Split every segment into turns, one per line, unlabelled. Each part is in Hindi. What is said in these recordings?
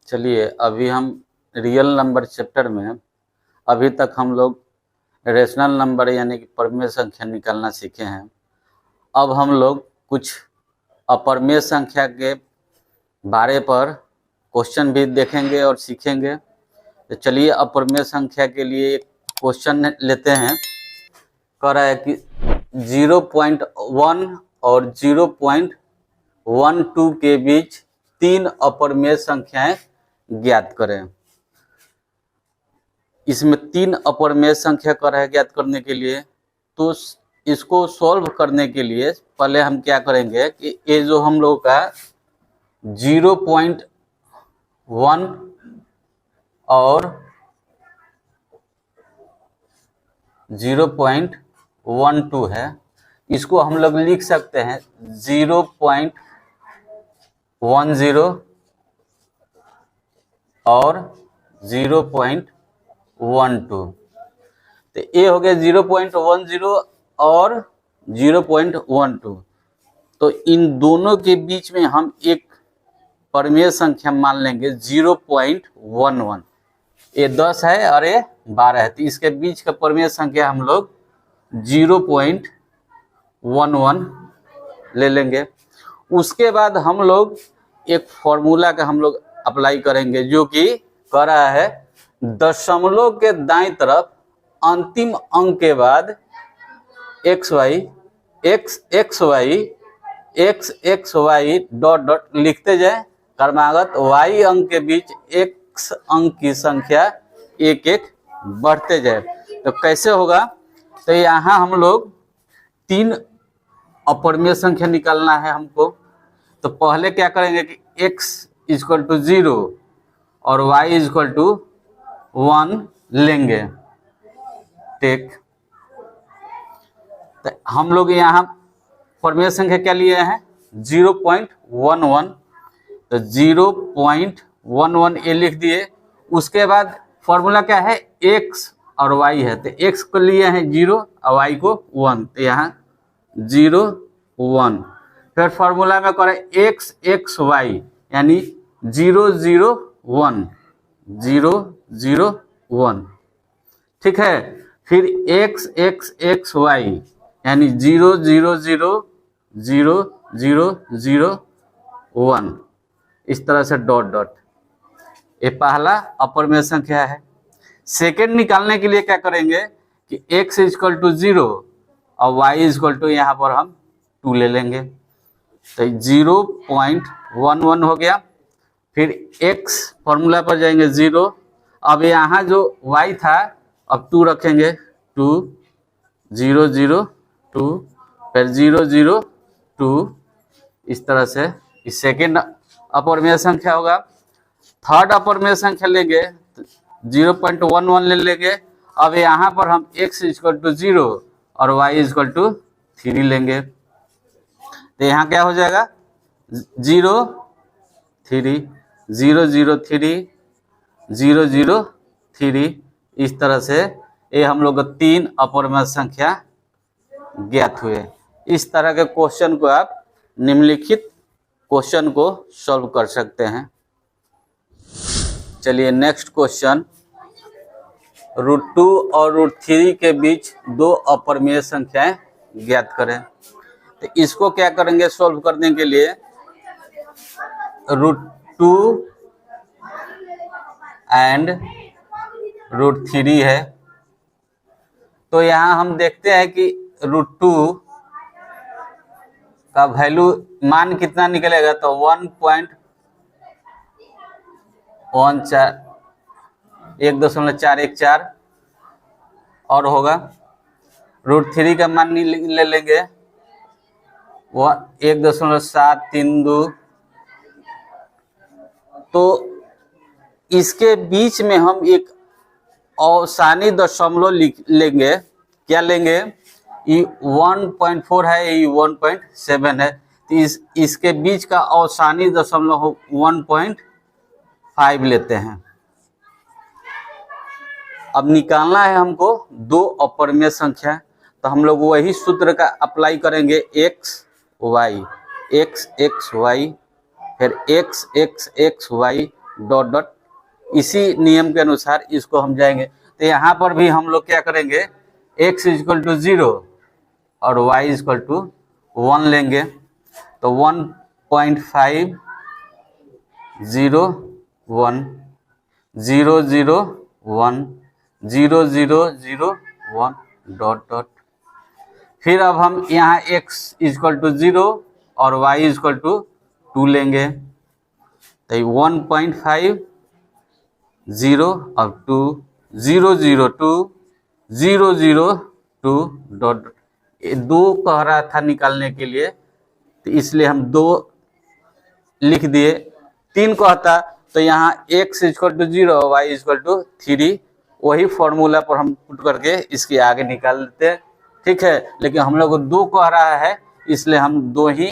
चलिए अभी हम रियल नंबर चैप्टर में अभी तक हम लोग रेशनल नंबर यानी कि परमेय संख्या निकालना सीखे हैं। अब हम लोग कुछ अपरमेय संख्या के बारे पर क्वेश्चन भी देखेंगे और सीखेंगे। तो चलिए अपरमेय संख्या के लिए एक क्वेश्चन लेते हैं। कह रहा है कि 0.1 और 0.12 के बीच 3 अपरमेय संख्याएं ज्ञात करें। इसमें 3 अपरमेय संख्या कर है ज्ञात करने के लिए। तो इसको सॉल्व करने के लिए पहले हम क्या करेंगे कि ये जो हम लोग का 0.1 और 0.12 है, इसको हम लोग लिख सकते हैं 0.10 और 0.12। तो ये हो गया 0.10 और 0.12। तो इन दोनों के बीच में हम एक परमेय संख्या मान लेंगे 0.11। ये 10 है और ये 12 है, तो इसके बीच का परमेय संख्या हम लोग 0.11 ले लेंगे। उसके बाद हम लोग एक फॉर्मूला का हम लोग अप्लाई करेंगे जो कि कह रहा है दशमलव के दाईं तरफ अंतिम अंक के बाद xy डॉट डॉट लिखते जाए। क्रमागत y अंक के बीच x अंक की संख्या एक एक बढ़ते जाए। तो कैसे होगा? तो यहाँ हम लोग 3 अपरमेय संख्या निकालना है हमको। तो पहले क्या करेंगे कि x = 0 और y = 1 लेंगे। ठीक, तो हम लोग यहाँ परमेय संख्या क्या लिए हैं 0.11। तो 0.11 ये लिख दिए। उसके बाद फॉर्मूला क्या है x और y है, तो x को लिए हैं 0 और y को 1, तो यहाँ 0 1। फिर फॉर्मूला में करें x y यानी 0 0 1 0 0 1। ठीक है, फिर x y यानी 0 0 0 0 0 0 1। इस तरह से डॉट डॉट। ये पहला अपरमेय संख्या है। सेकेंड निकालने के लिए क्या करेंगे कि x = 0 और y = यहाँ पर हम 2 ले लेंगे। तो 0.11 हो गया। फिर x फॉर्मूला पर जाएंगे 0। अब यहाँ जो y था अब 2 रखेंगे, 2 0 0 2 फिर 0 0 2। इस तरह से इस सेकेंड अपरमेय संख्या होगा। थर्ड अपरमेय संख्या लेंगे 0.11 ले लेंगे। अब यहाँ पर हम x = 0 और y = 3 लेंगे। तो यहाँ क्या हो जाएगा 0 3 0 0 3 0 0 3। इस तरह से ये हम लोग 3 अपरमेय संख्या ज्ञात हुए। इस तरह के क्वेश्चन को आप निम्नलिखित क्वेश्चन को सॉल्व कर सकते हैं। चलिए नेक्स्ट क्वेश्चन, √2 और √3 के बीच 2 अपरमेय संख्याएं ज्ञात करें। तो इसको क्या करेंगे सॉल्व करने के लिए √2 एंड √3 है। तो यहाँ हम देखते हैं कि √2 का वैल्यू मान कितना निकलेगा, तो 1.414 और होगा। √3 का मान ले लेंगे 1.732। तो इसके बीच में हम एक अवसानी दशमलव लेंगे। क्या लेंगे? ये 1.4 है, ये 1.7 है, तो इसके बीच का अवसानी दशमलव 1.5 लेते हैं। अब निकालना है हमको 2 अपरमेय संख्या। तो हम लोग वही सूत्र का अप्लाई करेंगे x y फिर x y डॉट डॉट, इसी नियम के अनुसार इसको हम जाएंगे। तो यहाँ पर भी हम लोग क्या करेंगे, x इक्वल टू 0 और y इक्वल टू 1 लेंगे। तो 1.5 0 1 0 0 1 0 0 0 1 डॉट डॉट। फिर अब हम यहाँ x इक्वल टू 0 और y इक्वल टू 2 लेंगे। तो 1.5 0 और 2 0 0 2 0 0 2 डॉट। दो कह रहा था निकालने के लिए, तो इसलिए हम 2 लिख दिए। 3 कहता तो यहाँ x equal to 0 y equal to 3, वही फॉर्मूला पर हम पुट करके इसके आगे निकाल देते, ठीक है। लेकिन हम लोग को 2 कह रहा है, इसलिए हम 2 ही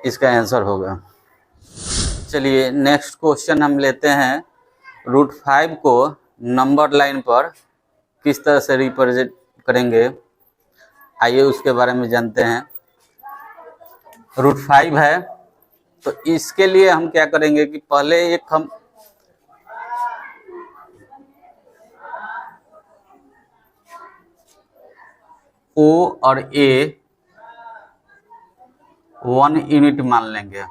इसका आंसर होगा। चलिए नेक्स्ट क्वेश्चन हम लेते हैं। √5 को नंबर लाइन पर किस तरह से रिप्रेजेंट करेंगे, आइए उसके बारे में जानते हैं। √5 है तो इसके लिए हम क्या करेंगे कि पहले एक हम O और A 1 यूनिट मान लेंगे।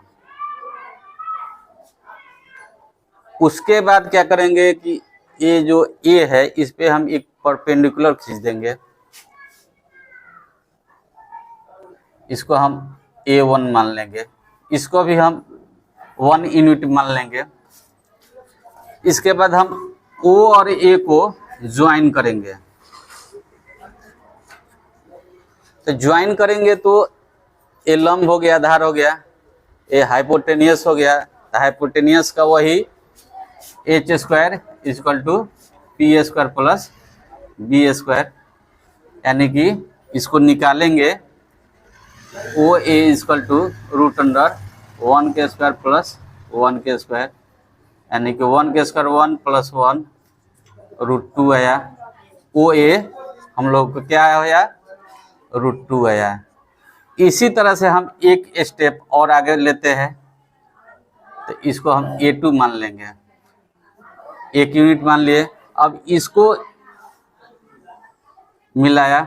उसके बाद क्या करेंगे कि ये जो A है इस पे हम एक परपेंडिकुलर खींच देंगे, इसको हम A1 मान लेंगे, इसको भी हम 1 यूनिट मान लेंगे। इसके बाद हम O और A को ज्वाइन करेंगे। तो ज्वाइन करेंगे तो ए लंब हो गया, आधार हो गया, ए हाइपोटेनियस हो गया। तो हाइपोटेनियस का वही h² equal to p² plus b², यानी कि इसको निकालेंगे OA इक्वल टू √1² प्लस 1² यानी कि 1² 1 प्लस 1 √2 आया। OA हम लोग को क्या आया, √2 आया। इसी तरह से हम एक स्टेप और आगे लेते हैं, तो इसको हम A2 मान लेंगे, 1 यूनिट मान लिए। अब इसको मिलाया,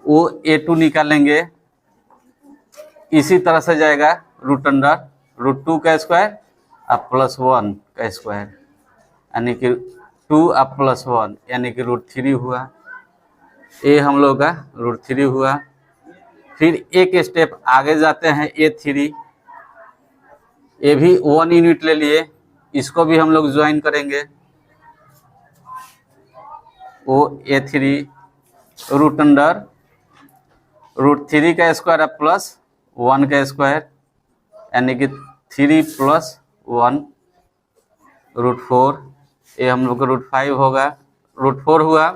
वो A2 निकालेंगे, इसी तरह से जाएगा √2 का स्क्वायर अब प्लस 1 का स्क्वायर, यानी कि 2 अब प्लस 1 यानी कि √3 हुआ। ए हम लोग का √3 हुआ। फिर एक स्टेप आगे जाते हैं A3, ये भी 1 यूनिट ले लिए, इसको भी हम लोग ज्वाइन करेंगे। वो A3 √3 का स्क्वायर अब प्लस 1 का स्क्वायर, यानी कि 3 प्लस 1 √4, ये हम लोग का √5 होगा, √4 हुआ।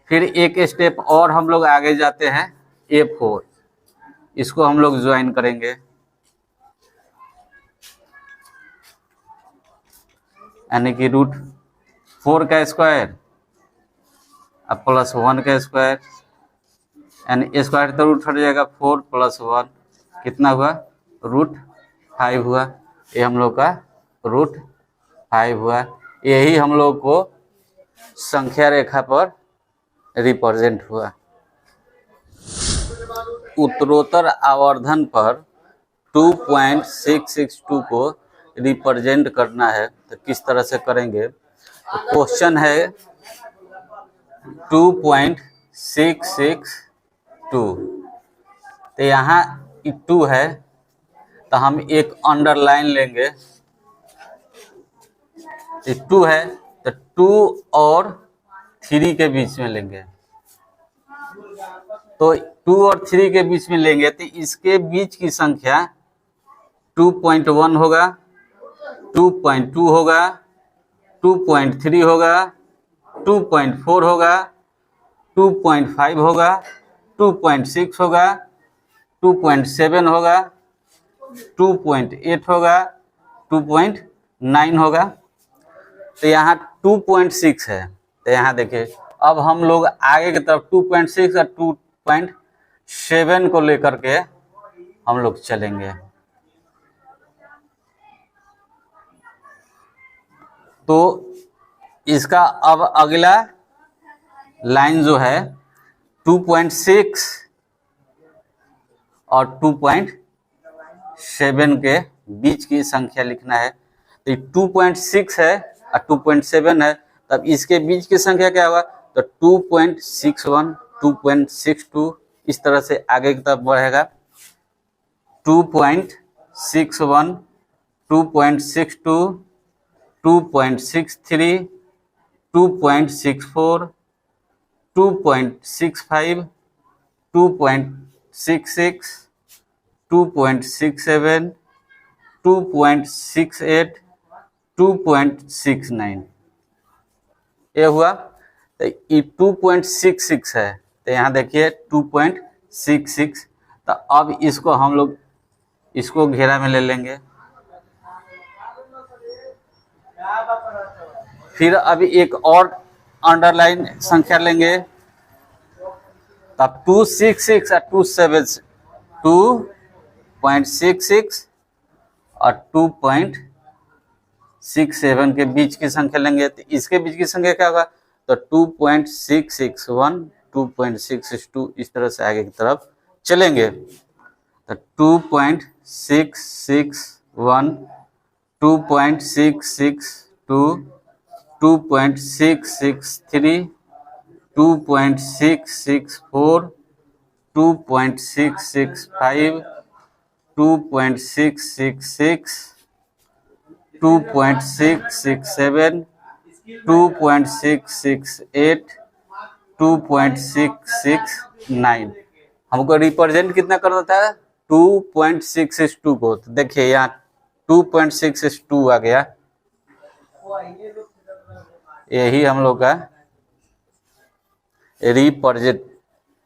फिर एक स्टेप और हम लोग आगे जाते हैं A4, इसको हम लोग ज्वाइन करेंगे, यानी कि √4 का स्क्वायर अब प्लस 1 का स्क्वायर, यानी स्क्वायर तो रूट हट जाएगा, 4 प्लस 1 कितना हुआ, √5 हुआ। ये हम लोग का √5 हुआ। यही हम लोग को संख्या रेखा पर रिप्रेजेंट हुआ। उत्तरोत्तर आवर्धन पर 2.662 को रिप्रेजेंट करना है, तो किस तरह से करेंगे। तो क्वेश्चन है 2.662, तो यहाँ 2 है तो हम एक अंडरलाइन लेंगे, 2 है तो 2 और 3 के बीच में लेंगे। तो 2 और 3 के बीच में लेंगे तो इसके बीच की संख्या 2.1 होगा, 2.2 होगा, 2.3 होगा, 2.4 होगा, 2.5 होगा, 2.6 होगा, 2.7 होगा, 2.8 होगा, 2.9 होगा। तो यहाँ 2.6 है, तो यहाँ देखिए अब हम लोग आगे की तरफ 2.6 और 2.7 को लेकर के हम लोग चलेंगे। तो इसका अब अगला लाइन जो है 2.6 और 2.7 के बीच की संख्या लिखना है। तो 2.6 है और 2.7 है, तब इसके बीच की संख्या क्या होगा? तो 2.61, 2.62 इस तरह से आगे की तरफ बढ़ेगा। 2.61, 2.62, 2.63, 2.64, 2.65, 2.66, 2.67, 2.68, 2.69 ये हुआ। तो ये 2.66 है, तो यहाँ देखिए 2.66। तो अब इसको हम लोग इसको घेरा में ले लेंगे। फिर अभी एक और अंडरलाइन संख्या लेंगे, तब 266 और 2.66 और 2.67 के बीच की संख्या लेंगे। तो इसके बीच की संख्या क्या होगा? तो 2.661, 2.662 इस तरह से आगे की तरफ चलेंगे। तो 2.661, 2.662, 2.663, 2.664, 2.665, 2.666, 2.667, 2.668, 2.669। हमको रिप्रेजेंट कितना करना था? 2.662 को। तो देखिए यहाँ 2.662 आ गया। यही हम लोग का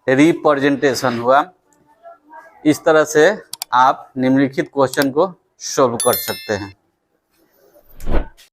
रिप्रेजेंटेशन हुआ। इस तरह से आप निम्नलिखित क्वेश्चन को सॉल्व कर सकते हैं।